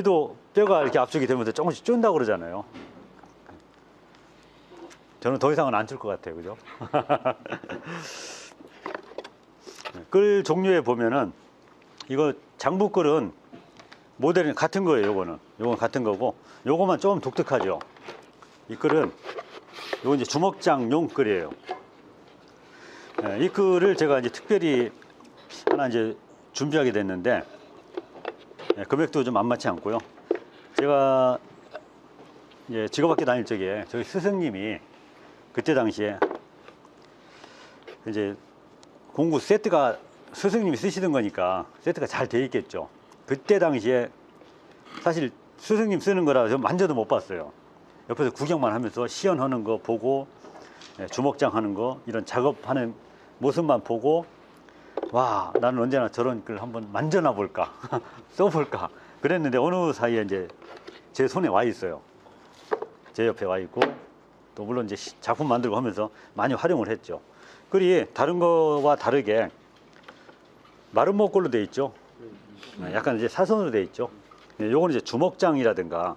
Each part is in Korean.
키도 뼈가 이렇게 압축이 되면서 조금씩 준다고 그러잖아요. 저는 더 이상은 안 줄 것 같아요. 그죠? 끌 종류에 보면은 이거 장부끌은 모델은 같은 거예요. 요거는 같은 거고, 요거만 조금 독특하죠. 이 끌은 요거 이제 주먹장용 끌이에요. 이 끌을 제가 이제 특별히 하나 이제 준비하게 됐는데, 금액도 좀 만만치 않고요. 제가 이제 직업학교 다닐 적에 저희 스승님이 그때 당시에 이제 공구 세트가 스승님이 쓰시던 거니까 세트가 잘 돼 있겠죠. 그때 당시에 사실 스승님 쓰는 거라 좀 만져도 못 봤어요. 옆에서 구경만 하면서 시연하는 거 보고, 주먹장 하는 거, 이런 작업하는 모습만 보고, 와, 나는 언제나 저런 걸 한번 만져나 볼까 써볼까 그랬는데, 어느 사이에 이제 제 손에 와 있어요. 제 옆에 와 있고, 또 물론 이제 작품 만들고 하면서 많이 활용을 했죠. 끌이 다른 거와 다르게 마른 목걸로 돼 있죠. 약간 이제 사선으로 돼 있죠. 요거는 이제 주먹장이라든가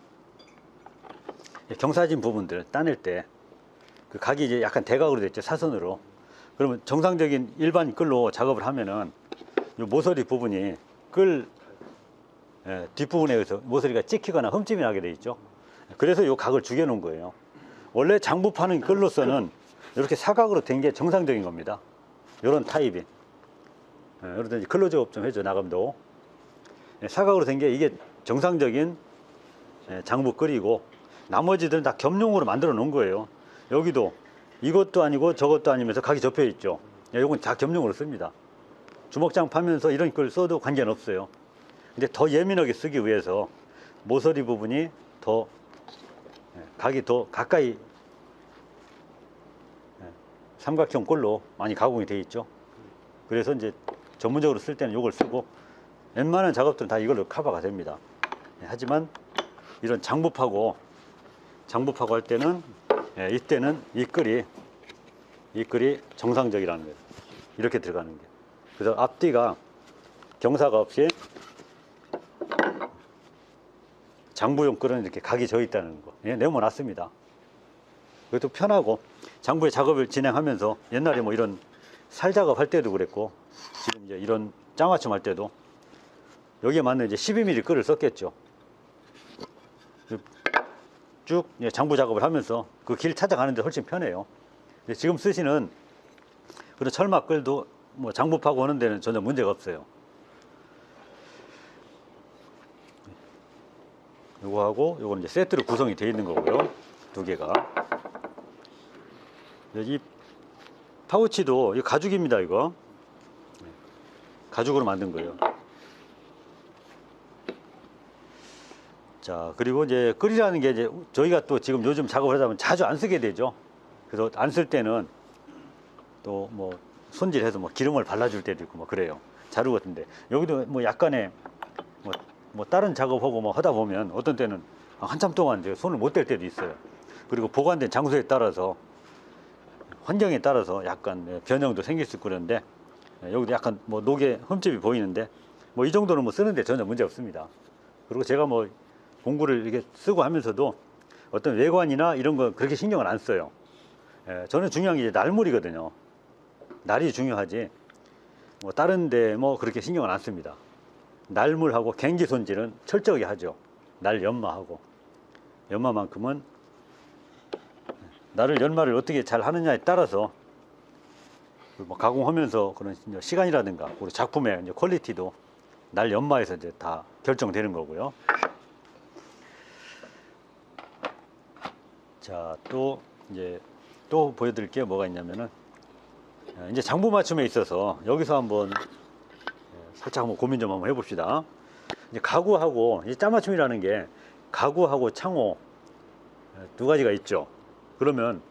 경사진 부분들 따낼 때 그 각이 이제 약간 대각으로 돼 있죠. 사선으로. 그러면 정상적인 일반 끌로 작업을 하면은 요 모서리 부분이 끌 뒷부분에 의해서 모서리가 찍히거나 흠집이 나게 돼 있죠. 그래서 요 각을 죽여 놓은 거예요. 원래 장부 파는 끌로서는 이렇게 사각으로 된 게 정상적인 겁니다. 요런 타입이. 그러든지 클로즈업 좀 해줘, 나감도. 사각으로 된 게 이게 정상적인 장부 끌이고, 나머지들은 다 겸용으로 만들어 놓은 거예요. 여기도 이것도 아니고 저것도 아니면서 각이 접혀 있죠. 요건 다 겸용으로 씁니다. 주먹장 파면서 이런 걸 써도 관계는 없어요. 근데 더 예민하게 쓰기 위해서 모서리 부분이 더 각이 더 가까이 삼각형 꼴로 많이 가공이 되어 있죠. 그래서 이제 전문적으로 쓸 때는 이걸 쓰고, 웬만한 작업들은 다 이걸로 커버가 됩니다. 하지만 이런 장부파고 할 때는 이때는 이 끌이 정상적이라는 거예요. 이렇게 들어가는 게. 그래서 앞뒤가 경사가 없이 장부용 끌은 이렇게 각이 져 있다는 거. 네모났습니다. 그것도 편하고, 장부의 작업을 진행하면서 옛날에 뭐 이런 살 작업할 때도 그랬고, 지금 이제 이런 장맞춤 할 때도 여기에 맞는 이제 12mm 끌을 썼겠죠. 쭉 장부 작업을 하면서 그 길 찾아가는데 훨씬 편해요. 지금 쓰시는 그런 철막 끌도 뭐 장부 파고 오는 데는 전혀 문제가 없어요. 요거하고 요거는 이제 세트로 구성이 되어 있는 거고요. 두 개가. 이 파우치도 이 가죽입니다. 이거 가죽으로 만든 거예요. 자, 그리고 이제 끌이라는 게 이제 저희가 또 지금 요즘 작업을 하다 보면 자주 안 쓰게 되죠. 그래서 안 쓸 때는 또 뭐 손질해서 뭐 기름을 발라줄 때도 있고 뭐 그래요. 자루 같은데 여기도 뭐 약간의 뭐 다른 작업하고 뭐 하다 보면 어떤 때는 한참 동안 이제 손을 못 댈 때도 있어요. 그리고 보관된 장소에 따라서, 환경에 따라서 약간 변형도 생길 수 있고 그런데, 여기도 약간 뭐 녹의 흠집이 보이는데 뭐 이 정도는 뭐 쓰는데 전혀 문제 없습니다. 그리고 제가 뭐 공구를 이렇게 쓰고 하면서도 어떤 외관이나 이런 거 그렇게 신경을 안 써요. 저는 중요한 게 이제 날물이거든요. 날이 중요하지 뭐 다른 데 뭐 그렇게 신경을 안 씁니다. 날물하고 gen기 손질은 철저하게 하죠. 날 연마하고, 연마만큼은 날을 연마를 어떻게 잘 하느냐에 따라서 뭐 가공하면서 그런 시간이라든가 우리 작품의 이제 퀄리티도 날 연마에서 이제 다 결정되는 거고요. 자, 또 이제 또 보여드릴게요. 뭐가 있냐면은 이제 장부 맞춤에 있어서 여기서 한번 살짝 한번 고민 좀 한번 해봅시다. 이제 가구하고 이 짜맞춤이라는 게 가구하고 창호 두 가지가 있죠. 그러면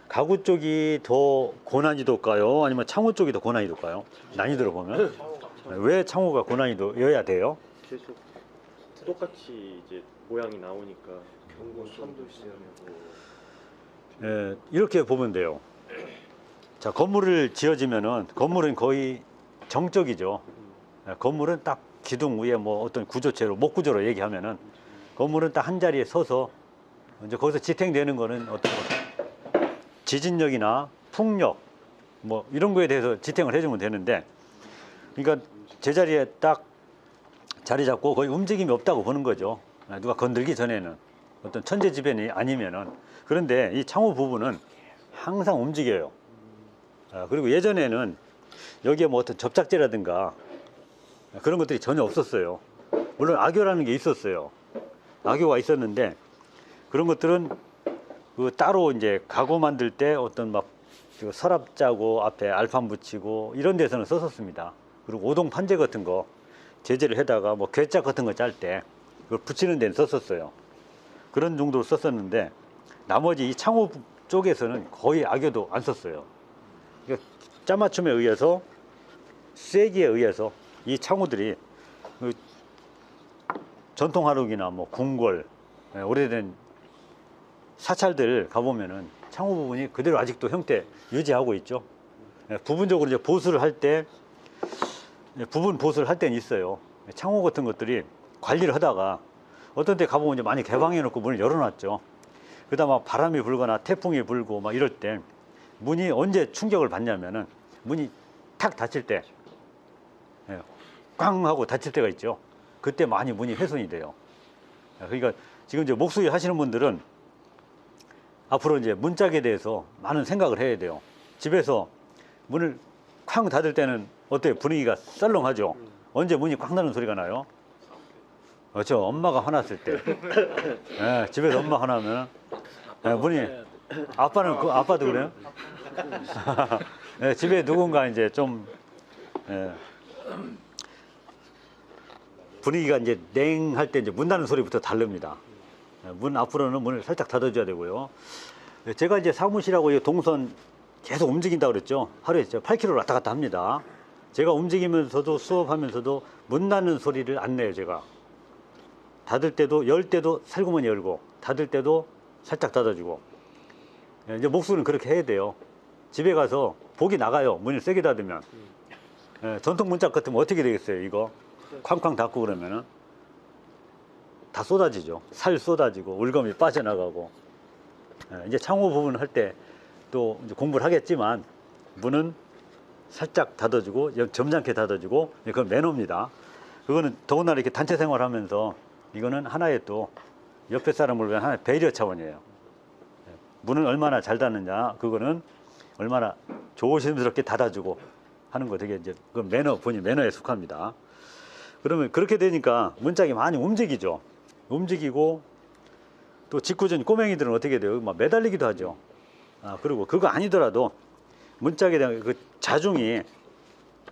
가구 쪽이 더 고난이도일까요? 아니면 창호 쪽이 더 고난이도일까요? 난이도로 보면 왜 창호가 고난이도여야 돼요? 계속 똑같이 이제 모양이 나오니까 경고 선도 있어야 이렇게 보면 돼요. 자, 건물을 지어지면은 건물은 거의 정적이죠. 건물은 딱 기둥 위에 뭐 어떤 구조체로, 목 구조로 얘기하면은 건물은 딱 한 자리에 서서 이제 거기서 지탱되는 거는 어떤 지진력이나 풍력 뭐 이런 거에 대해서 지탱을 해주면 되는데, 그러니까 제자리에 딱 자리 잡고 거의 움직임이 없다고 보는 거죠. 누가 건들기 전에는 어떤 천재지변이 아니면은. 그런데 이 창호 부분은 항상 움직여요. 그리고 예전에는 여기에 뭐 어떤 접착제라든가 그런 것들이 전혀 없었어요. 물론 악교라는 게 있었어요. 악교가 있었는데 그런 것들은 그 따로 이제 가구 만들 때 어떤 막 서랍 짜고 앞에 알판 붙이고 이런 데서는 썼었습니다. 그리고 오동 판재 같은 거 제재를 해다가 뭐 괴짝 같은 거 짤 때 그걸 붙이는 데는 썼었어요. 그런 정도로 썼었는데 나머지 이 창호 쪽에서는 거의 악교도 안 썼어요. 그러니까 짜맞춤에 의해서 쐐기에 의해서 이 창호들이 그 전통 화록이나 뭐 궁궐 오래된 사찰들 가보면은 창호 부분이 그대로 아직도 형태 유지하고 있죠. 부분적으로 이제 보수를 할 때 부분 보수를 할 때는 있어요. 창호 같은 것들이 관리를 하다가 어떤 때 가보면 이제 많이 개방해 놓고 문을 열어놨죠. 그러다 막 바람이 불거나 태풍이 불고 막 이럴 때 문이 언제 충격을 받냐면은 문이 탁 닫힐 때, 꽝 하고 닫힐 때가 있죠. 그때 많이 문이 훼손이 돼요. 그러니까 지금 이제 목수리 하시는 분들은 앞으로 이제 문짝에 대해서 많은 생각을 해야 돼요. 집에서 문을 쾅 닫을 때는 어때요? 분위기가 썰렁하죠. 언제 문이 쾅 닫는 소리가 나요? 그렇죠. 엄마가 화났을 때. 집에서 엄마 화나면 문이, 아빠는 아빠도 그래요? 집에 누군가 이제 좀 분위기가 이제 냉할 때 이제 문 닫는 소리부터 다릅니다. 문 앞으로는 문을 살짝 닫아줘야 되고요. 제가 이제 사무실하고 이 동선 계속 움직인다고 그랬죠. 하루에 8km 왔다 갔다 합니다. 제가 움직이면서도 수업하면서도 문 닫는 소리를 안 내요. 제가 닫을 때도 열 때도 살구머니 열고 닫을 때도 살짝 닫아주고. 이제 목수는 그렇게 해야 돼요. 집에 가서 복이 나가요. 문을 세게 닫으면. 전통 문짝 같으면 어떻게 되겠어요? 이거 쾅쾅 닫고 그러면은 다 쏟아지죠. 살 쏟아지고 울거미 빠져나가고. 이제 창호 부분 할 때 또 공부를 하겠지만 문은 살짝 닫아주고 점잖게 닫아주고, 그건 매너입니다. 그거는 더군다나 이렇게 단체 생활하면서 이거는 하나의 또 옆에 사람을 위한 하나의 배려 차원이에요. 문은 얼마나 잘 닫느냐, 그거는 얼마나 조심스럽게 닫아주고 하는 거 되게 이제 그 매너, 본인 매너에 속합니다. 그러면 그렇게 되니까 문짝이 많이 움직이죠. 움직이고 또 직구전 꼬맹이들은 어떻게 돼요? 막 매달리기도 하죠. 그리고 그거 아니더라도 문짝에 대한 그 자중이,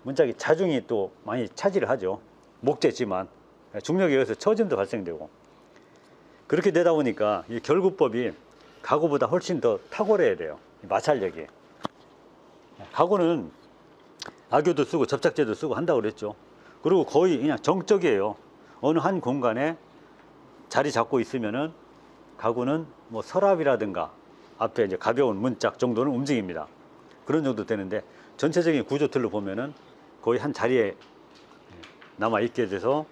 문짝이 자중이 또 많이 차지를 하죠. 목재지만 중력에 의해서 처짐도 발생되고. 그렇게 되다 보니까 이 결구법이 가구보다 훨씬 더 탁월해야 돼요. 마찰력이. 가구는 악교도 쓰고 접착제도 쓰고 한다고 그랬죠. 그리고 거의 그냥 정적이에요. 어느 한 공간에 자리 잡고 있으면은 가구는 뭐 서랍이라든가 앞에 이제 가벼운 문짝 정도는 움직입니다. 그런 정도 되는데 전체적인 구조 틀로 보면은 거의 한 자리에 남아 있게 돼서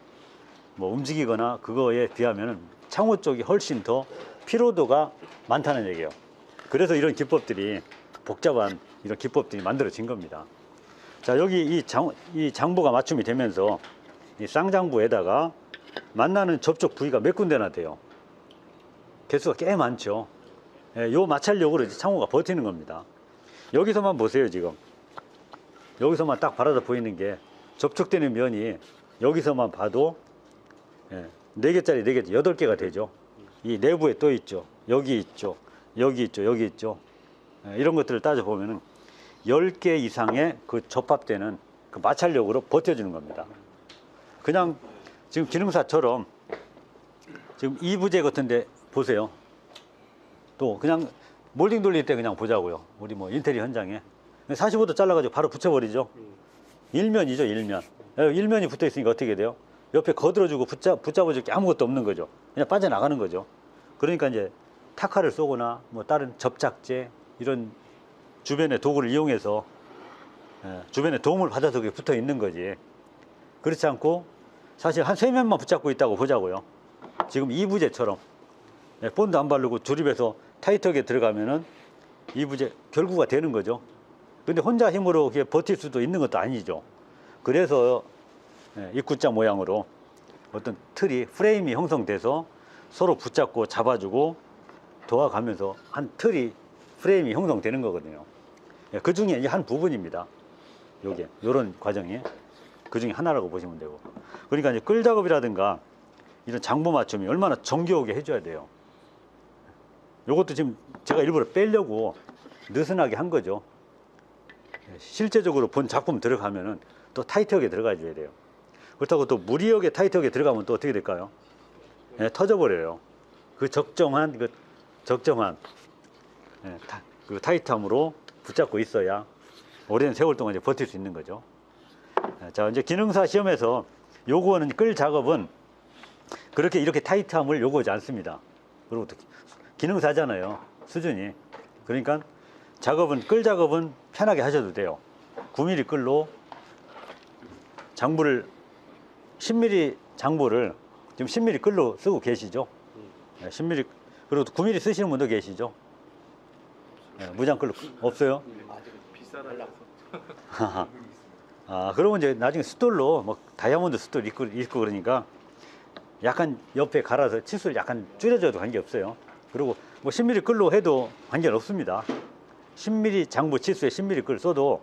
뭐 움직이거나 그거에 비하면은 창호 쪽이 훨씬 더 피로도가 많다는 얘기예요. 그래서 이런 기법들이, 복잡한 이런 기법들이 만들어진 겁니다. 자, 여기 이 장부가 맞춤이 되면서 이 쌍장부에다가 만나는 접촉 부위가 몇 군데나 돼요. 개수가 꽤 많죠. 요 마찰력으로 이제 창호가 버티는 겁니다. 여기서만 보세요. 지금 여기서만 딱 바라다 보이는 게 접촉되는 면이 여기서만 봐도 4개짜리 4개, 8개가 되죠. 이 내부에 또 있죠. 여기 있죠. 여기 있죠. 여기 있죠. 이런 것들을 따져보면은 10개 이상의 그 접합되는 그 마찰력으로 버텨주는 겁니다. 그냥 지금 기능사처럼 지금 이 부재 같은데 보세요. 또 그냥 몰딩 돌릴 때 그냥 보자고요. 우리 뭐 인테리어 현장에 45도 잘라가지고 바로 붙여버리죠. 일면이죠. 일면. 일면이 붙어 있으니까 어떻게 돼요? 옆에 거들어주고 붙잡아줄 게 아무것도 없는 거죠. 그냥 빠져나가는 거죠. 그러니까 이제 타카를 쏘거나 뭐 다른 접착제 이런 주변의 도구를 이용해서 주변에 도움을 받아서 그게 붙어 있는 거지. 그렇지 않고 사실 한 3면만 붙잡고 있다고 보자고요. 지금 이부제처럼 본드 안 바르고 조립해서 타이트하게 들어가면은 이부제 결구가 되는 거죠. 근데 혼자 힘으로 그게 버틸 수도 있는 것도 아니죠. 그래서 입구자 모양으로 어떤 틀이 프레임이 형성돼서 서로 붙잡고 잡아주고 도와가면서 한 틀이 프레임이 형성되는 거거든요. 그 중에 한 부분입니다. 요게 요런 과정이 그 중에 하나라고 보시면 되고, 그러니까 이제 끌 작업이라든가 이런 장부 맞춤이 얼마나 정교하게 해줘야 돼요. 요것도 지금 제가 일부러 빼려고 느슨하게 한 거죠. 실제적으로 본 작품 들어가면은 또 타이트하게 들어가 줘야 돼요. 그렇다고 또 무리하게 타이트하게 들어가면 또 어떻게 될까요? 터져버려요. 그 적정한 그 타이트함으로 붙잡고 있어야 오랜 세월 동안 이제 버틸 수 있는 거죠. 자, 이제 기능사 시험에서 요구하는 끌 작업은 그렇게 이렇게 타이트함을 요구하지 않습니다. 그리고 또 기능사잖아요, 수준이. 그러니까 끌 작업은 편하게 하셔도 돼요. 9mm 끌로 장부를 10mm 장부를 지금 10mm 끌로 쓰고 계시죠? 10mm, 그리고 9mm 쓰시는 분도 계시죠? 무장 끌로 없어요? 비싸라서. 아, 그러면 이제 나중에 숫돌로 뭐 다이아몬드 숫돌 있고 그러니까 약간 옆에 갈아서 치수를 약간 줄여줘도 관계없어요. 그리고 뭐 10mm 끌로 해도 관계는 없습니다. 10mm 장부 치수에 10mm 끌 써도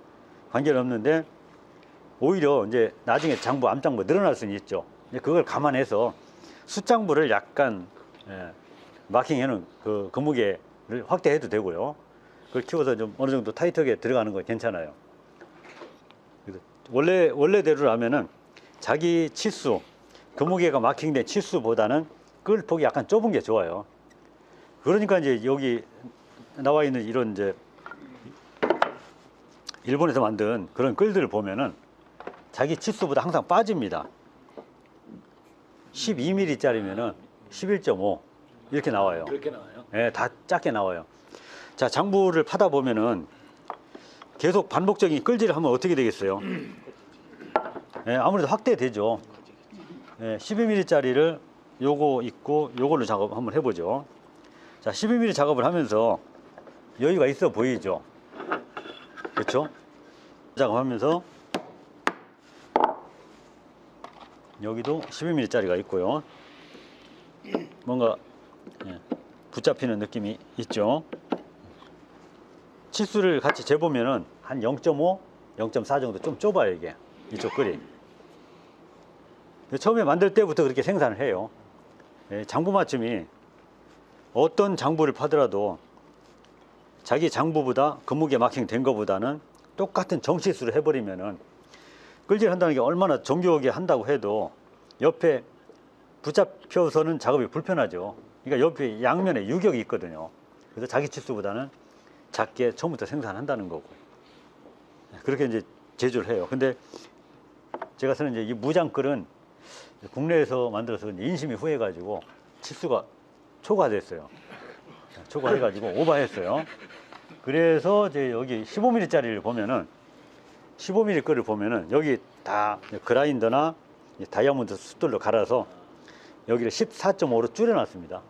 관계는 없는데, 오히려 이제 나중에 장부, 암장부 늘어날 수는 있죠. 그걸 감안해서 숫장부를 약간 마킹해놓은 그 무게를 확대해도 되고요. 그걸 키워서 좀 어느 정도 타이트하게 들어가는 거 괜찮아요. 원래대로라면은 자기 치수, 무게가 마킹된 치수보다는 끌 폭이 약간 좁은 게 좋아요. 그러니까 이제 여기 나와 있는 이런 이제 일본에서 만든 그런 끌들을 보면은 자기 치수보다 항상 빠집니다. 12mm 짜리면은 11.5 이렇게 나와요. 그렇게 나와요? 예, 다 작게 나와요. 자, 장부를 파다 보면은 계속 반복적인 끌질을 하면 어떻게 되겠어요? 예, 아무래도 확대되죠. 예, 12mm 짜리를 요거 있고 요걸로 작업 한번 해보죠. 자, 12mm 작업을 하면서 여유가 있어 보이죠? 그렇죠? 작업하면서 여기도 12mm 짜리가 있고요. 뭔가 붙잡히는 느낌이 있죠. 치수를 같이 재보면은 한 0.5, 0.4 정도 좀 좁아요, 이게. 이쪽 끌이. 처음에 만들 때부터 그렇게 생산을 해요. 장부 맞춤이 어떤 장부를 파더라도 자기 장부보다 무게 마킹 된 것보다는 똑같은 정치수를 해버리면은 끌질 한다는 게 얼마나 정교하게 한다고 해도 옆에 붙잡혀서는 작업이 불편하죠. 그러니까 옆에 양면에 유격이 있거든요. 그래서 자기 치수보다는 작게 처음부터 생산한다는 거고. 그렇게 이제 제조를 해요. 근데 제가 쓰는 이제 이 무장끌은 국내에서 만들어서 인심이 후해가지고 치수가 초과됐어요. 초과해가지고 오버했어요. 그래서 이제 여기 15mm 짜리를 보면은 15mm 끌을 보면은 여기 다 그라인더나 다이아몬드 숫돌로 갈아서 여기를 14.5로 줄여놨습니다.